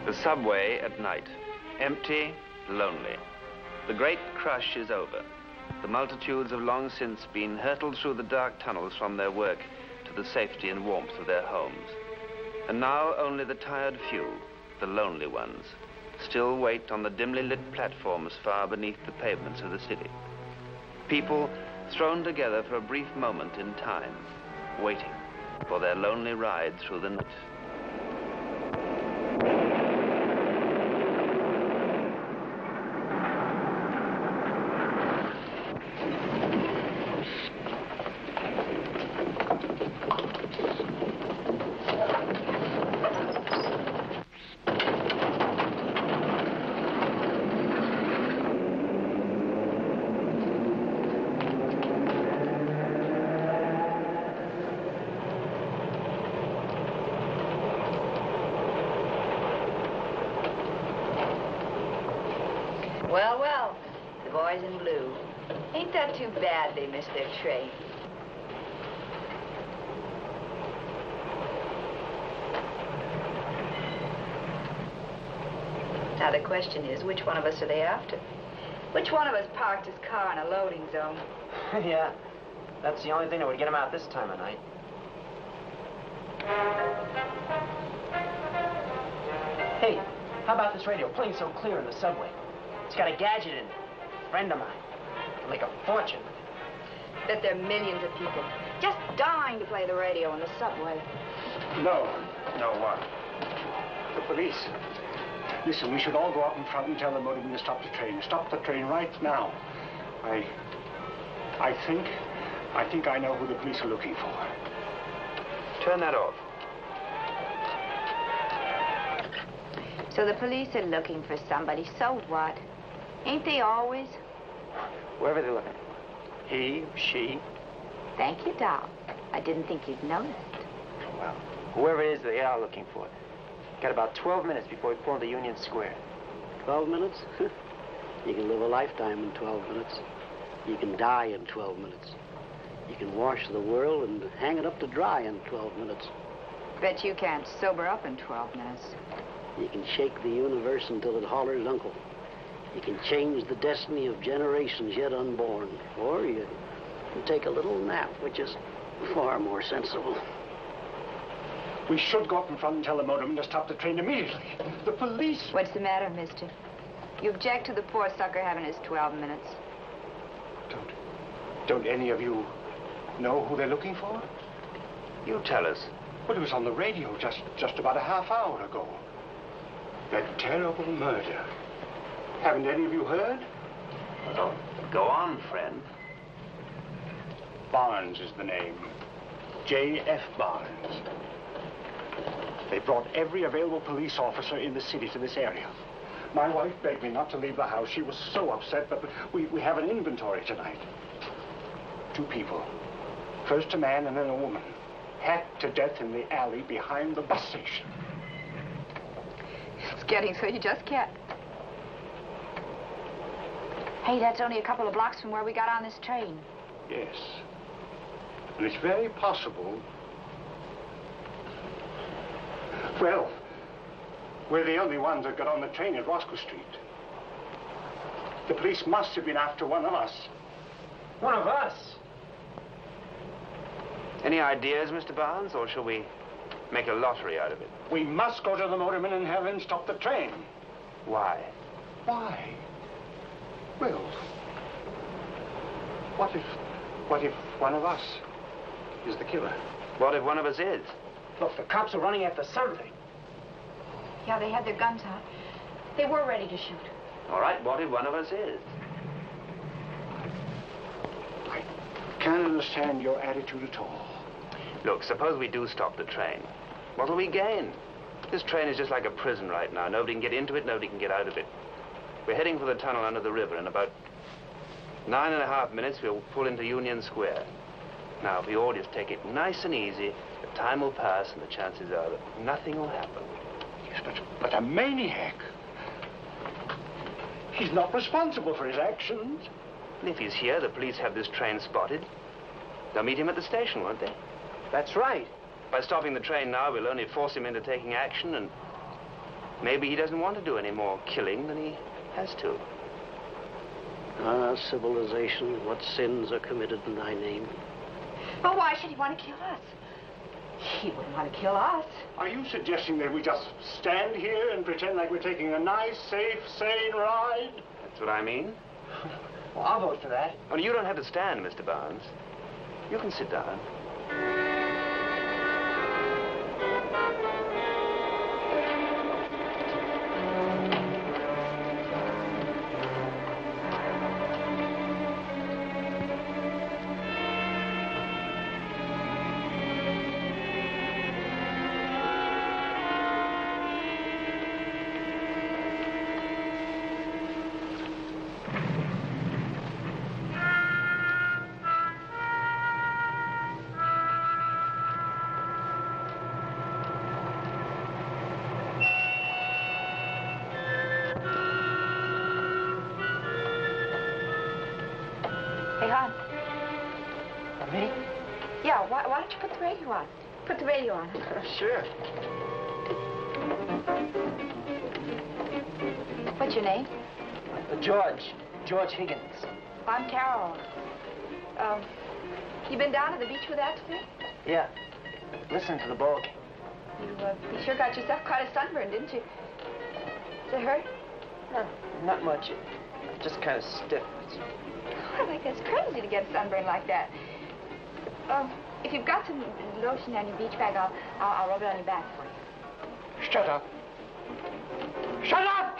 The subway at night. Empty, lonely. The great crush is over. The multitudes have long since been hurtled through the dark tunnels from their work to the safety and warmth of their homes. And now only the tired few, the lonely ones, still wait on the dimly lit platforms far beneath the pavements of the city. People thrown together for a brief moment in time, waiting for their lonely ride through the night. Well, well, the boys in blue. Ain't that too bad they missed their train? Now the question is, which one of us are they after? Which one of us parked his car in a loading zone? Yeah, that's the only thing that would get him out this time of night. Hey, how about this radio playing so clear in the subway? It's got a gadget in it. A friend of mine. Can make a fortune. Bet there are millions of people just dying to play the radio in the subway. No. No, what? The police. Listen, we should all go up in front and tell the motorman to stop the train. Stop the train right now. I think I know who the police are looking for. Turn that off. So the police are looking for somebody. So what? Ain't they always? Whoever they're looking for. He, she. Thank you, Doc. I didn't think you'd noticed. Well, whoever it is they are looking for. Got about 12 minutes before we pull into Union Square. 12 minutes? You can live a lifetime in 12 minutes. You can die in 12 minutes. You can wash the world and hang it up to dry in 12 minutes. Bet you can't sober up in 12 minutes. You can shake the universe until it hollers uncle. You can change the destiny of generations yet unborn. Or you can take a little nap, which is far more sensible. We should go up in front and tell the motorman to stop the train immediately. The police... What's the matter, mister? You object to the poor sucker having his 12 minutes. Don't any of you know who they're looking for? You tell us. Well, it was on the radio just about a half hour ago. That terrible murder. Haven't any of you heard? Well, go on, friend. Barnes is the name. J.F. Barnes. They brought every available police officer in the city to this area. My wife begged me not to leave the house. She was so upset, but we have an inventory tonight. 2 people. First a man and then a woman. Hacked to death in the alley behind the bus station. It's getting so you just can't. Hey, that's only a couple of blocks from where we got on this train. Yes. And it's very possible... Well, we're the only ones that got on the train at Roscoe Street. The police must have been after one of us. One of us? Any ideas, Mr. Barnes, or shall we make a lottery out of it? We must go to the motorman and have him stop the train. Why? Why? Well, what if one of us is the killer? What if one of us is? Look, the cops are running after something. Yeah, they had their guns out. They were ready to shoot. All right, what if one of us is? I can't understand your attitude at all. Look, suppose we do stop the train. What will we gain? This train is just like a prison right now. Nobody can get into it, nobody can get out of it. We're heading for the tunnel under the river. In about 9.5 minutes, we'll pull into Union Square. Now, if we all just take it nice and easy, the time will pass and the chances are that nothing will happen. Yes, but a maniac. He's not responsible for his actions. And if he's here, the police have this train spotted. They'll meet him at the station, won't they? That's right. By stopping the train now, we'll only force him into taking action, and Maybe he doesn't want to do any more killing than he has to. Ah, civilization, what sins are committed in thy name? Well, why should he want to kill us? He wouldn't want to kill us. Are you suggesting that we just stand here and pretend like we're taking a nice, safe, sane ride? That's what I mean. Well, I'll vote for that. Well, you don't have to stand, Mr. Barnes. You can sit down. Hey, hon. Me? Yeah, why don't you put the radio on? Put the radio on. Sure. What's your name? George Higgins. I'm Carol. You been down to the beach with that today? Yeah. Listen to the ball game. You sure got yourself quite a sunburn, didn't you? Does it hurt? No, not much. Just kind of stiff. I think it's crazy to get a sunburn like that. If you've got some lotion on your beach bag, I'll rub it on your back for you. Shut up. Shut up!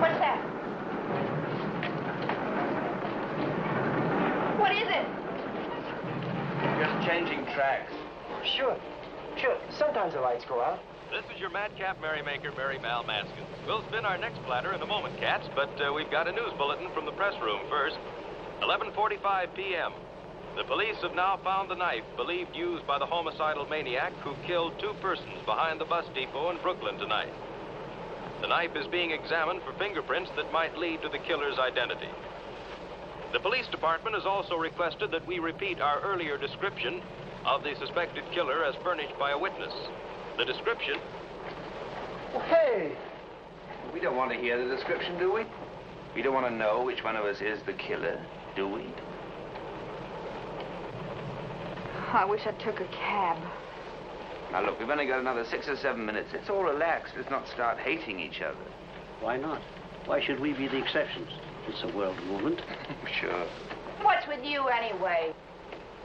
What's that? What is it? Just changing tracks. Sure. Sometimes the lights go out. This is your madcap merrymaker, Mary Mal Maskin. We'll spin our next platter in a moment, cats, but we've got a news bulletin from the press room first. 11:45 p.m. The police have now found the knife believed used by the homicidal maniac who killed 2 persons behind the bus depot in Brooklyn tonight. The knife is being examined for fingerprints that might lead to the killer's identity. The police department has also requested that we repeat our earlier description of the suspected killer as furnished by a witness. The description... Well, hey! We don't want to hear the description, do we? We don't want to know which one of us is the killer, do we? I wish I took a cab. Now, look, we've only got another 6 or 7 minutes. Let's all relax. Let's not start hating each other. Why not? Why should we be the exceptions? It's a world movement. Sure. What's with you, anyway?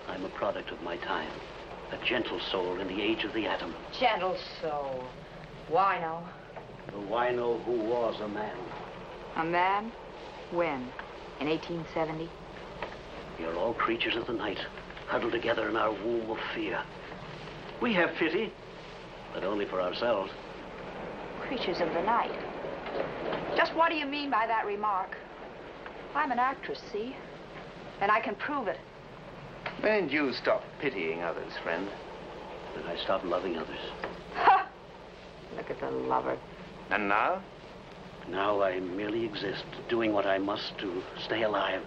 I'm a product of my time. A gentle soul in the age of the atom. Gentle soul. Wino. The wino who was a man. A man? When? In 1870? We are all creatures of the night, huddled together in our womb of fear. We have pity, but only for ourselves. Creatures of the night. Just what do you mean by that remark? I'm an actress, see? And I can prove it. When did you stop pitying others, friend? When I stopped loving others. Ha! Look at the lover. And now? Now I merely exist, doing what I must to stay alive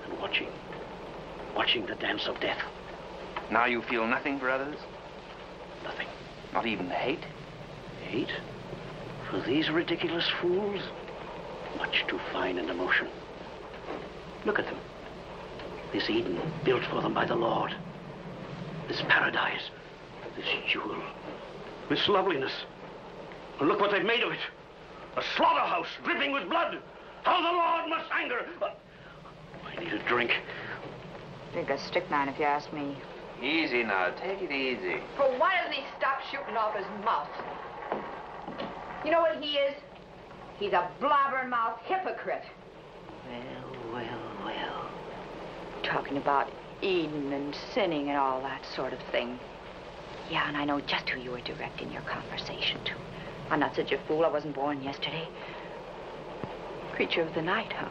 and watching the dance of death. Now you feel nothing for others? Nothing. Not even hate? Hate? For these ridiculous fools? Much too fine an emotion. Look at them. This Eden built for them by the Lord. This paradise. This jewel. This loveliness. And look what they've made of it. A slaughterhouse dripping with blood. How the Lord must anger. I need a drink. Think a strychnine, if you ask me. Easy now. Take it easy. Well, why doesn't he stop shooting off his mouth? You know what he is? He's a blabbermouth hypocrite. Well. Talking about Eden and sinning and all that sort of thing. Yeah, and I know just who you were directing your conversation to. I'm not such a fool. I wasn't born yesterday. Creature of the night, huh?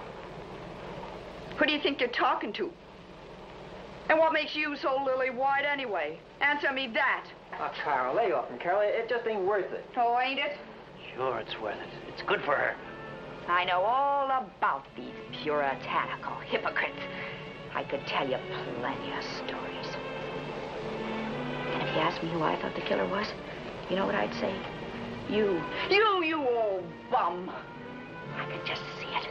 Who do you think you're talking to? And what makes you so lily-white anyway? Answer me that. Oh, Carol, lay off him, Carol. It just ain't worth it. Oh, ain't it? Sure, it's worth it. It's good for her. I know all about these puritanical hypocrites. I could tell you plenty of stories. And if you asked me who I thought the killer was, you know what I'd say? You old bum. I could just see it.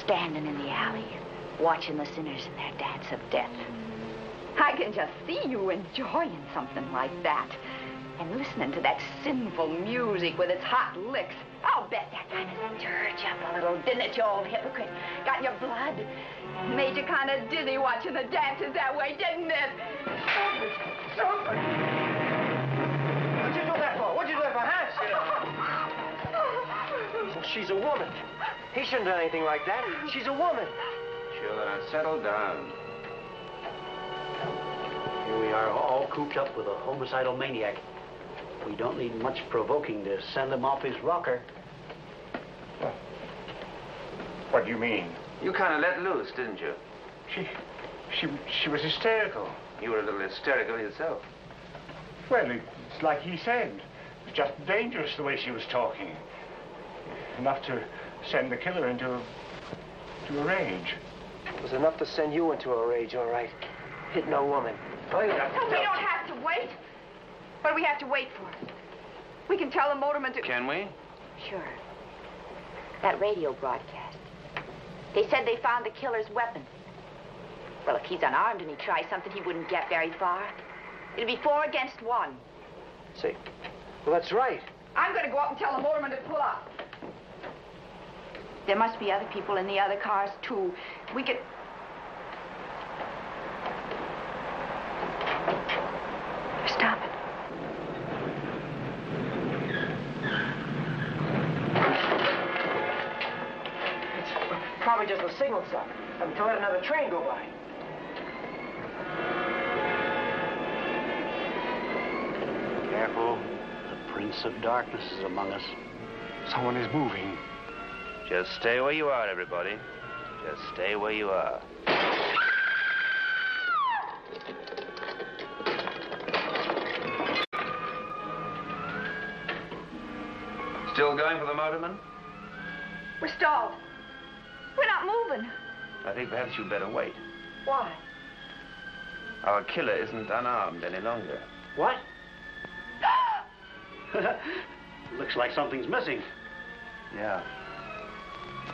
Standing in the alley, watching the sinners in their dance of death. I can just see you enjoying something like that. And listening to that sinful music with its hot licks. I'll bet that kind of stirred you up a little, didn't it, you old hypocrite? Got in your blood. Made you kind of dizzy watching the dances that way, didn't it? What'd you do that for? What'd you do that for, huh? She's a woman. He shouldn't have done anything like that. She's a woman. Sure, now settle down. Here we are, all cooped up with a homicidal maniac. We don't need much provoking to send him off his rocker. What do you mean? You kind of let loose, didn't you? She was hysterical. You were a little hysterical yourself. Well, it's like he said. It was just dangerous the way she was talking. Enough to send the killer into a rage. It was enough to send you into a rage, all right. Hitting a woman. We don't have to wait. What do we have to wait for? We can tell the motorman to... Can we? Sure. That radio broadcast. They said they found the killer's weapon. Well, if he's unarmed and he tries something, he wouldn't get very far. It'll be 4 against 1. See? Well, that's right. I'm going to go up and tell the motorman to pull up. There must be other people in the other cars, too. We could... Stop it. It's probably just a signal sign. To let another train go by. Careful. The Prince of Darkness is among us. Someone is moving. Just stay where you are, everybody. Just stay where you are. Still going for the motorman? We're stalled. We're not moving. I think perhaps you'd better wait. Why? Our killer isn't unarmed any longer. What? Looks like something's missing. Yeah.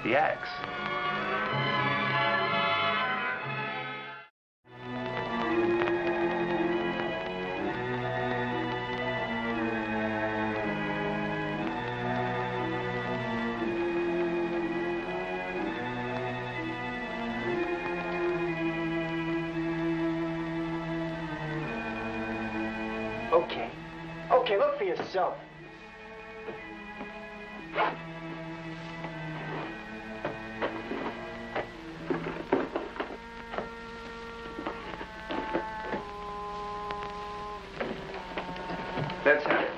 The axe. Okay. Okay, look for yourself. Let's have it.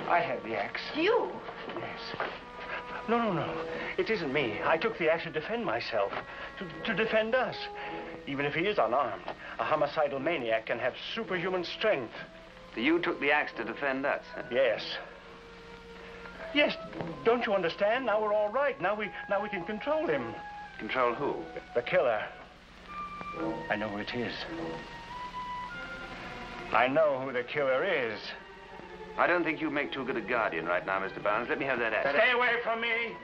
I had the axe. You? Yes. No. It isn't me. I took the axe to defend myself. To defend us. Even if he is unarmed, a homicidal maniac can have superhuman strength. You took the axe to defend us, huh? Yes. Yes, don't you understand? Now we're all right. Now we can control him. Control who? The killer. I know who it is. I know who the killer is. I don't think you make too good a guardian right now, Mr. Barnes. Let me have that axe. Stay away from me.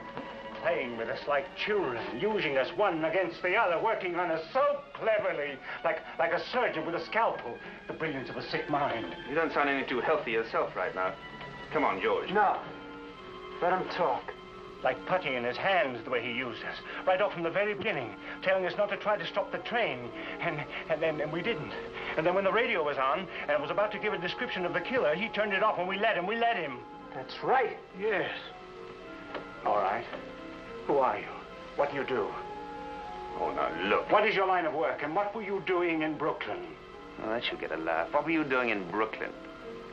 Playing with us like children, using us one against the other, working on us so cleverly, like a surgeon with a scalpel. The brilliance of a sick mind. You don't sound any too healthy yourself right now. Come on, George. No. Let him talk. Like putty in his hands, the way he used us. Right off from the very beginning, telling us not to try to stop the train. And we didn't. And then when the radio was on, and was about to give a description of the killer, he turned it off and we let him. That's right. Yes. All right. Who are you? What do you do? Oh, now, look. What is your line of work, and what were you doing in Brooklyn? Oh, that should get a laugh. What were you doing in Brooklyn?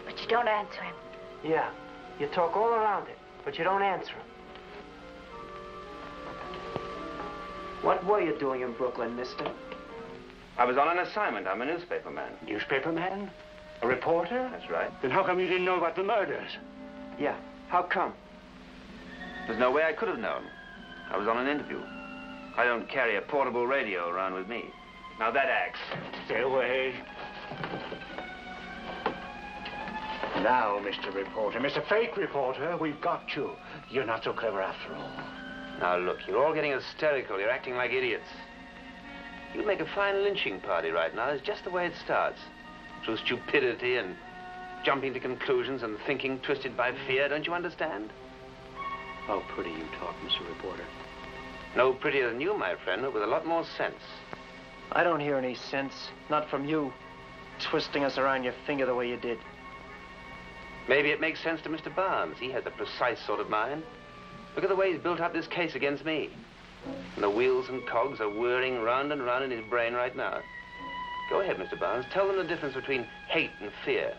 But you don't answer him. Yeah. You talk all around it, but you don't answer him. What were you doing in Brooklyn, mister? I was on an assignment. I'm a newspaperman. Newspaperman? A reporter? That's right. Then how come you didn't know about the murders? Yeah. How come? There's no way I could have known. I was on an interview. I don't carry a portable radio around with me. Now that axe. Stay away. Now, Mr. Reporter, Mr. Fake Reporter, we've got you. You're not so clever after all. Now look, you're all getting hysterical. You're acting like idiots. You'd make a fine lynching party right now. It's just the way it starts. Through stupidity and jumping to conclusions and thinking twisted by fear. Don't you understand? How pretty you talk, Mr. Reporter. No prettier than you, my friend, but with a lot more sense. I don't hear any sense. Not from you. Twisting us around your finger the way you did. Maybe it makes sense to Mr. Barnes. He has a precise sort of mind. Look at the way he's built up this case against me. And the wheels and cogs are whirring round and round in his brain right now. Go ahead, Mr. Barnes. Tell them the difference between hate and fear.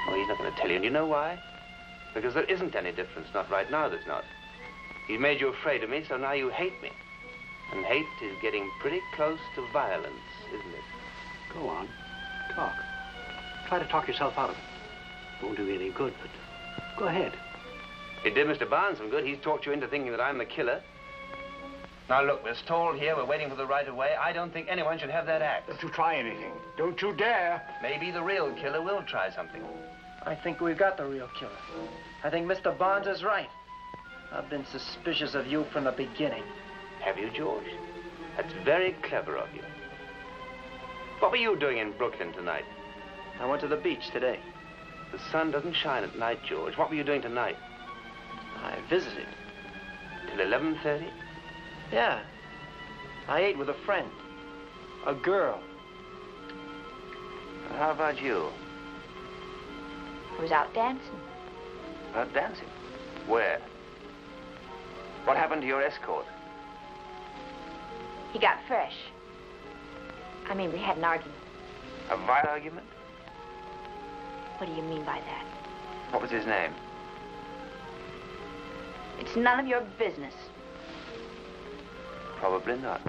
Oh, he's not going to tell you. And you know why? Because there isn't any difference. Not right now, there's not. He's made you afraid of me, so now you hate me. And hate is getting pretty close to violence, isn't it? Go on. Talk. Try to talk yourself out of it. Won't do you any good, but go ahead. It did Mr. Barnes some good. He's talked you into thinking that I'm the killer. Now, look, we're stalled here. We're waiting for the right of way. I don't think anyone should have that axe. Don't you try anything. Don't you dare. Maybe the real killer will try something. I think we've got the real killer. I think Mr. Barnes is right. I've been suspicious of you from the beginning. Have you, George? That's very clever of you. What were you doing in Brooklyn tonight? I went to the beach today. The sun doesn't shine at night, George. What were you doing tonight? I visited. Till 11:30? Yeah. I ate with a friend. A girl. How about you? I was out dancing. Out dancing? Where? What happened to your escort? He got fresh. I mean, we had an argument. A violent argument? What do you mean by that? What was his name? It's none of your business. Probably not.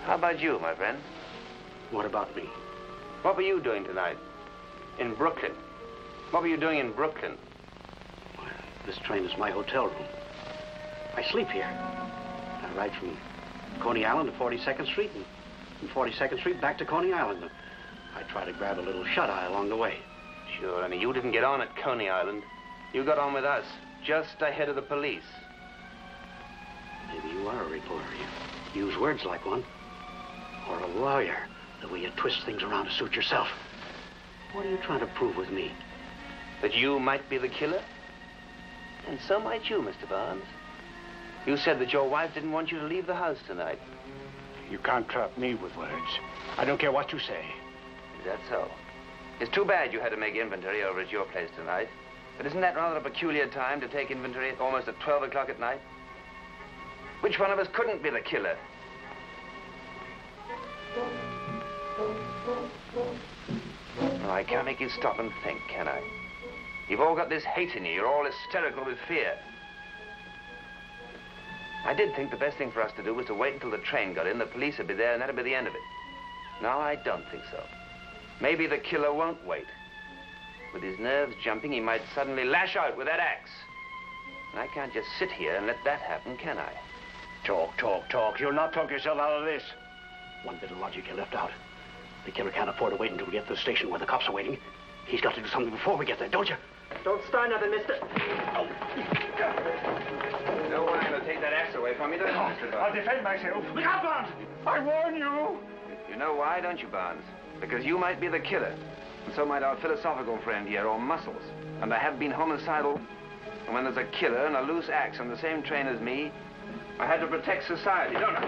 How about you, my friend? What about me? What were you doing tonight? In Brooklyn? What were you doing in Brooklyn? Well, this train is my hotel room. I sleep here. I ride from Coney Island to 42nd Street, and from 42nd Street back to Coney Island. I try to grab a little shut-eye along the way. Sure, only you didn't get on at Coney Island. You got on with us, just ahead of the police. Maybe you are a reporter. You use words like one. Or a lawyer, the way you twist things around to suit yourself. What are you trying to prove with me? That you might be the killer? And so might you, Mr. Barnes. You said that your wife didn't want you to leave the house tonight. You can't trap me with words. I don't care what you say. Is that so? It's too bad you had to make inventory over at your place tonight. But isn't that rather a peculiar time to take inventory almost at 12 o'clock at night? Which one of us couldn't be the killer? Well, I can't make you stop and think, can I? You've all got this hate in you. You're all hysterical with fear. I did think the best thing for us to do was to wait until the train got in. The police would be there, and that'd be the end of it. No, I don't think so. Maybe the killer won't wait. With his nerves jumping, he might suddenly lash out with that axe. And I can't just sit here and let that happen, can I? Talk, talk, talk. You'll not talk yourself out of this. One bit of logic you left out. The killer can't afford to wait until we get to the station where the cops are waiting. He's got to do something before we get there, don't you? Don't start nothing, mister. Oh. No one going to take that axe away from you, don't you, Mr. Barnes? I'll defend myself. Look out, Barnes! I warn you. You know why, don't you, Barnes? Because you might be the killer. And so might our philosophical friend here, or Muscles. And I have been homicidal. And when there's a killer and a loose axe on the same train as me, I had to protect society, don't I?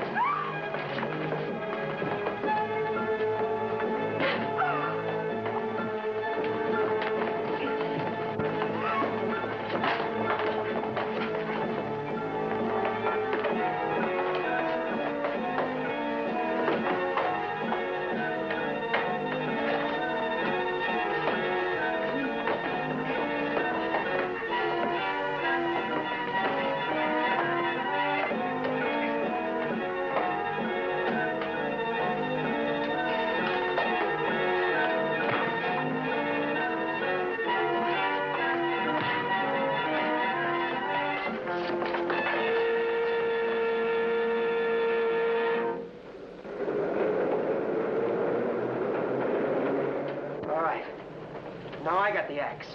No, I got the axe.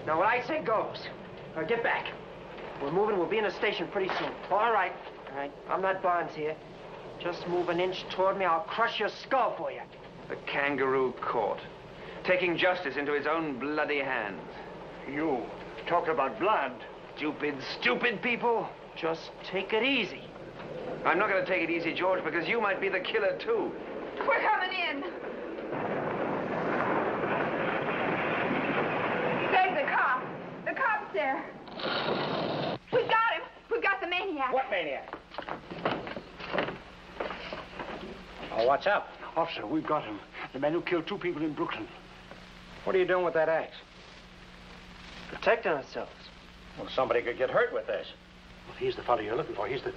Now, what I say goes. Now, get back. We're moving. We'll be in the station pretty soon. All right. All right. I'm not Barnes here. Just move an inch toward me. I'll crush your skull for you. The kangaroo court, taking justice into its own bloody hands. You talk about blood. Stupid, stupid people. Just take it easy. I'm not going to take it easy, George, because you might be the killer, too. We're coming in. There's the cop. The cop's there. We've got him. We've got the maniac. What maniac? Oh, what's up? Officer, we've got him. The man who killed 2 people in Brooklyn. What are you doing with that axe? Protecting ourselves. Well, somebody could get hurt with this. Well, he's the fellow you're looking for. He's the...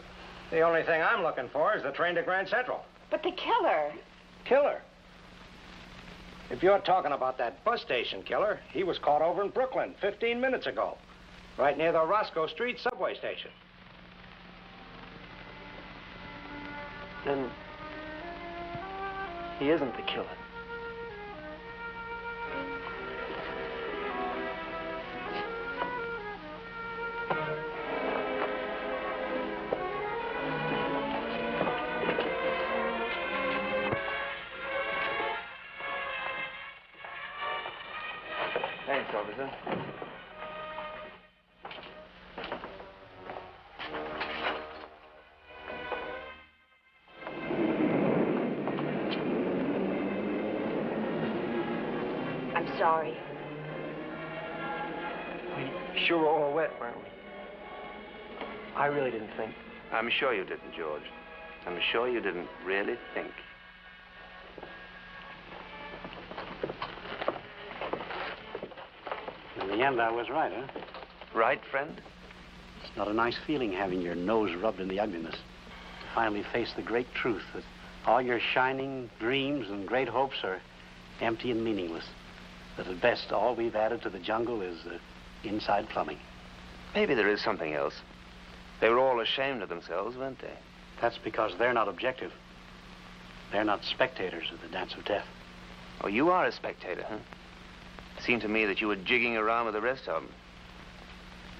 The only thing I'm looking for is the train to Grand Central. But the killer. Killer? If you're talking about that bus station killer, he was caught over in Brooklyn 15 minutes ago, right near the Roscoe Street subway station. Then he isn't the killer. Thanks, officer. I'm sorry. We sure were all wet, weren't we? I really didn't think. I'm sure you didn't, George. I'm sure you didn't really think. In the end, I was right, huh? Right, friend? It's not a nice feeling having your nose rubbed in the ugliness. To finally face the great truth that all your shining dreams and great hopes are empty and meaningless. That at best, all we've added to the jungle is inside plumbing. Maybe there is something else. They were all ashamed of themselves, weren't they? That's because they're not objective. They're not spectators of the dance of death. Oh, you are a spectator, huh? It seemed to me that you were jigging around with the rest of them.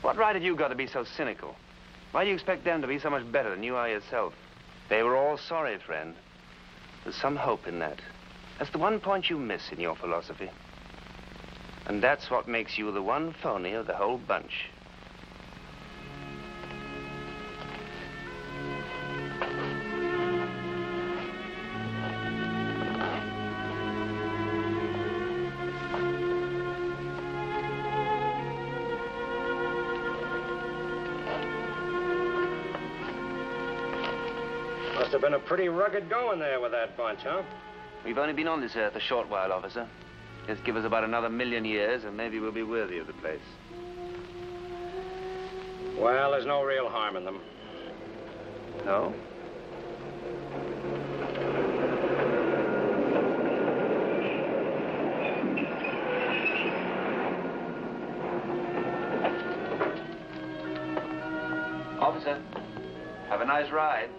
What right have you got to be so cynical? Why do you expect them to be so much better than you are yourself? They were all sorry, friend. There's some hope in that. That's the one point you miss in your philosophy. And that's what makes you the one phony of the whole bunch. Must have been a pretty rugged going there with that bunch, huh? We've only been on this earth a short while, officer. Just give us about another 1,000,000 years, and maybe we'll be worthy of the place. Well, there's no real harm in them. No? Officer, have a nice ride.